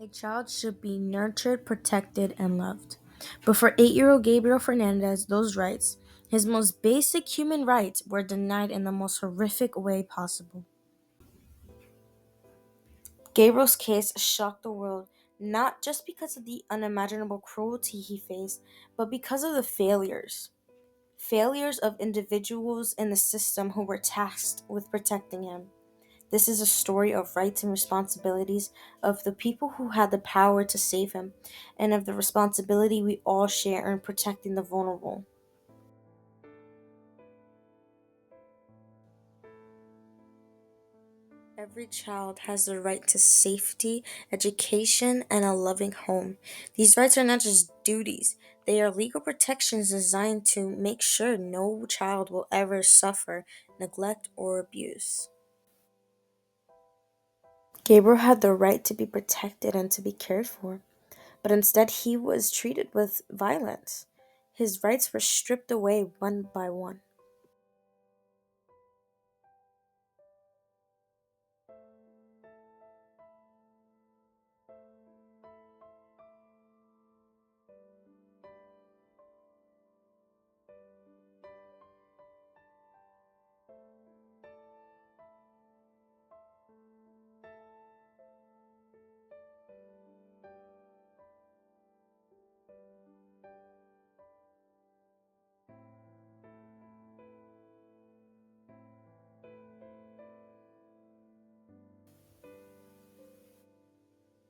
A child should be nurtured, protected, and loved. But for 8-year-old Gabriel Fernandez, those rights, his most basic human rights, were denied in the most horrific way possible. Gabriel's case shocked the world not just because of the unimaginable cruelty he faced, but because of the failures of individuals in the system who were tasked with protecting him. This is a story of rights and responsibilities of the people who had the power to save him, and of the responsibility we all share in protecting the vulnerable. Every child has the right to safety, education, and a loving home. These rights are not just duties, they are legal protections designed to make sure no child will ever suffer neglect or abuse. Gabriel had the right to be protected and to be cared for, but instead he was treated with violence. His rights were stripped away one by one.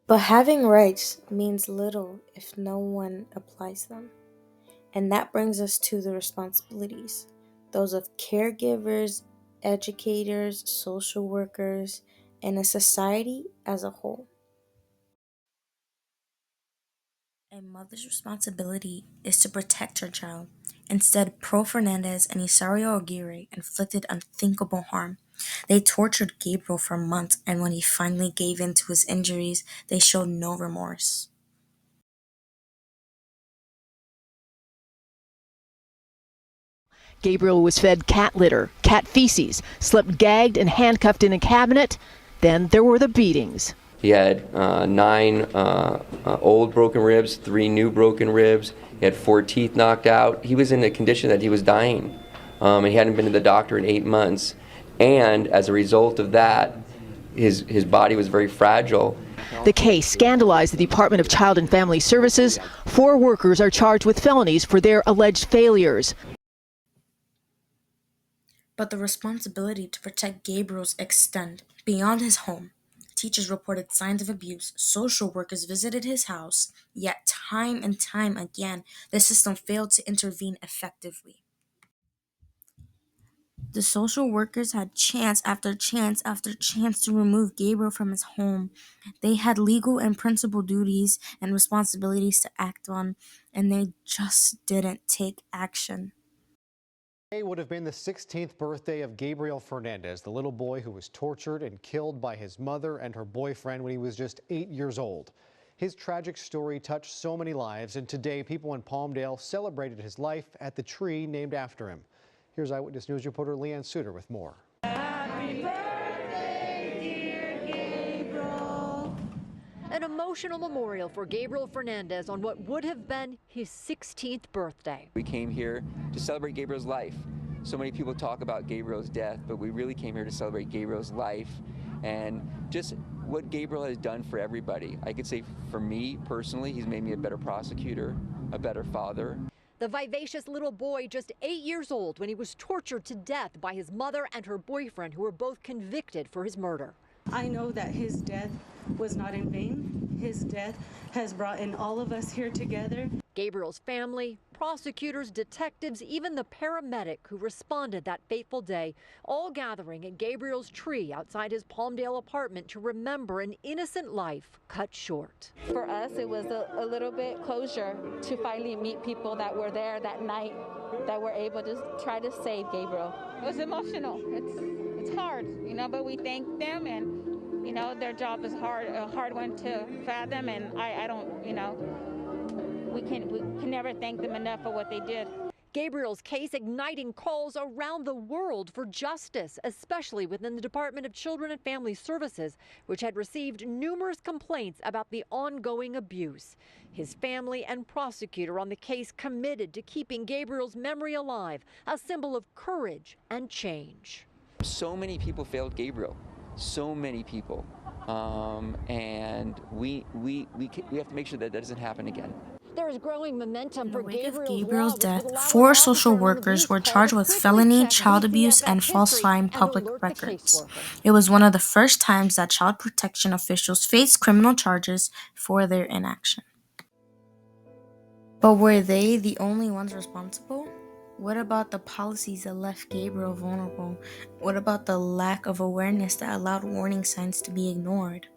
But having rights means little if no one applies them. And that brings us to the responsibilities, those of caregivers, educators, social workers, and a society as a whole. A mother's responsibility is to protect her child. Instead, Pro Fernandez and Isario Aguirre inflicted unthinkable harm. They tortured Gabriel for months, and when he finally gave in to his injuries, they showed no remorse. Gabriel was fed cat litter, cat feces, slept gagged and handcuffed in a cabinet. Then there were the beatings. He had nine old broken ribs, three new broken ribs. He had four teeth knocked out. He was in a condition that he was dying, and he hadn't been to the doctor in 8 months. And as a result of that, his body was very fragile. The case scandalized the Department of Child and Family Services. 4 workers are charged with felonies for their alleged failures. But the responsibility to protect Gabriel's extend beyond his home. Teachers reported signs of abuse. Social workers visited his house. Yet, time and time again, the system failed to intervene effectively. The social workers had chance after chance after chance to remove Gabriel from his home. They had legal and principal duties and responsibilities to act on, and they just didn't take action. Today would have been the 16th birthday of Gabriel Fernandez, the little boy who was tortured and killed by his mother and her boyfriend when he was just 8 years old. His tragic story touched so many lives, and today people in Palmdale celebrated his life at the tree named after him. Here's Eyewitness News reporter Leanne Suter with more. An emotional memorial for Gabriel Fernandez on what would have been his 16th birthday. We came here to celebrate Gabriel's life. So many people talk about Gabriel's death, but we really came here to celebrate Gabriel's life and just what Gabriel has done for everybody. I could say for me personally, he's made me a better prosecutor, a better father. The vivacious little boy, just 8 years old, when he was tortured to death by his mother and her boyfriend, who were both convicted for his murder. I know that his death was not in vain. His death has brought in all of us here together. Gabriel's family, prosecutors, detectives, even the paramedic who responded that fateful day, all gathering at Gabriel's tree outside his Palmdale apartment to remember an innocent life cut short. For us, it was a little bit closure to finally meet people that were there that night, that were able to try to save Gabriel. It was emotional. It's hard, but we thank them, and their job is a hard one to fathom, and I don't, we can never thank them enough for what they did. Gabriel's case igniting calls around the world for justice, especially within the Department of Children and Family Services, which had received numerous complaints about the ongoing abuse. His family and prosecutor on the case committed to keeping Gabriel's memory alive, a symbol of courage and change. So many people failed Gabriel, so many people, and we have to make sure that doesn't happen again. There is growing momentum for Gabriel's death, four social workers were charged with felony child abuse and falsifying public records. It was one of the first times that child protection officials faced criminal charges for their inaction. But were they the only ones responsible? What about the policies that left Gabriel vulnerable? What about the lack of awareness that allowed warning signs to be ignored?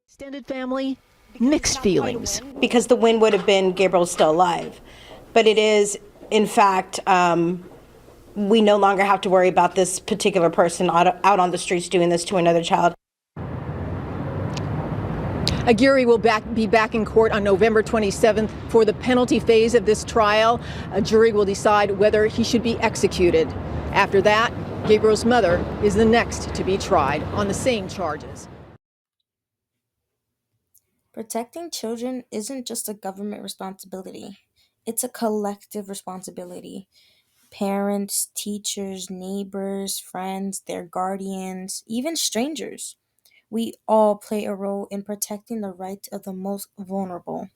Extended family, mixed feelings. Because the win would have been Gabriel's still alive. But it is, in fact, we no longer have to worry about this particular person out on the streets doing this to another child. Aguirre will be back in court on November 27th for the penalty phase of this trial. A jury will decide whether he should be executed. After that, Gabriel's mother is the next to be tried on the same charges. Protecting children isn't just a government responsibility. It's a collective responsibility. Parents, teachers, neighbors, friends, their guardians, even strangers. We all play a role in protecting the rights of the most vulnerable.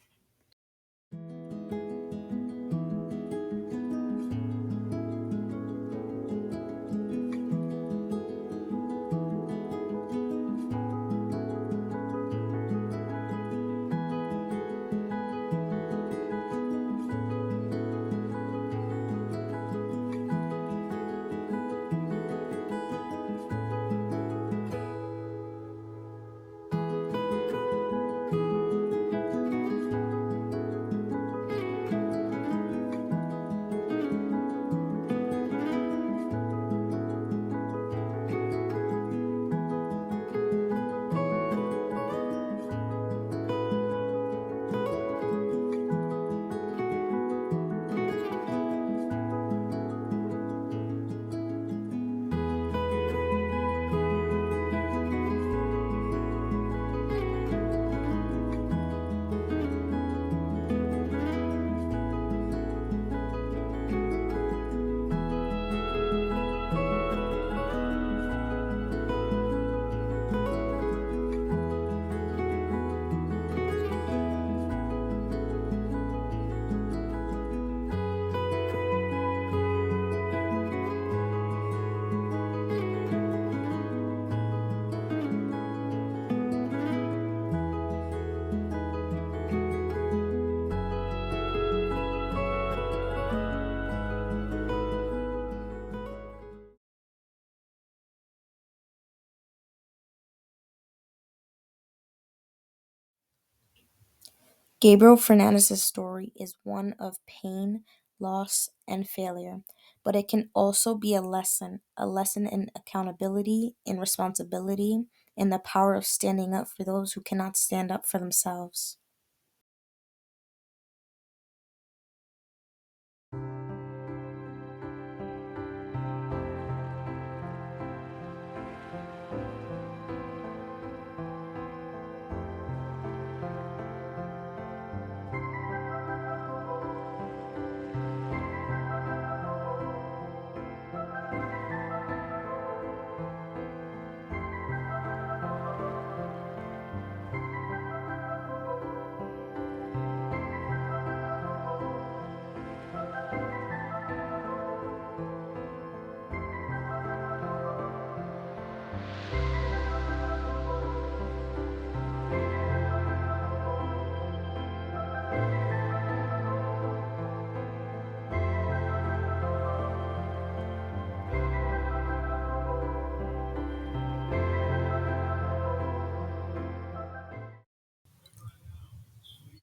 Gabriel Fernandez's story is one of pain, loss, and failure, but it can also be a lesson in accountability, in responsibility, in the power of standing up for those who cannot stand up for themselves.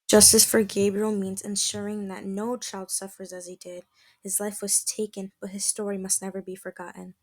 Justice for Gabriel means ensuring that no child suffers as he did. His life was taken, but his story must never be forgotten.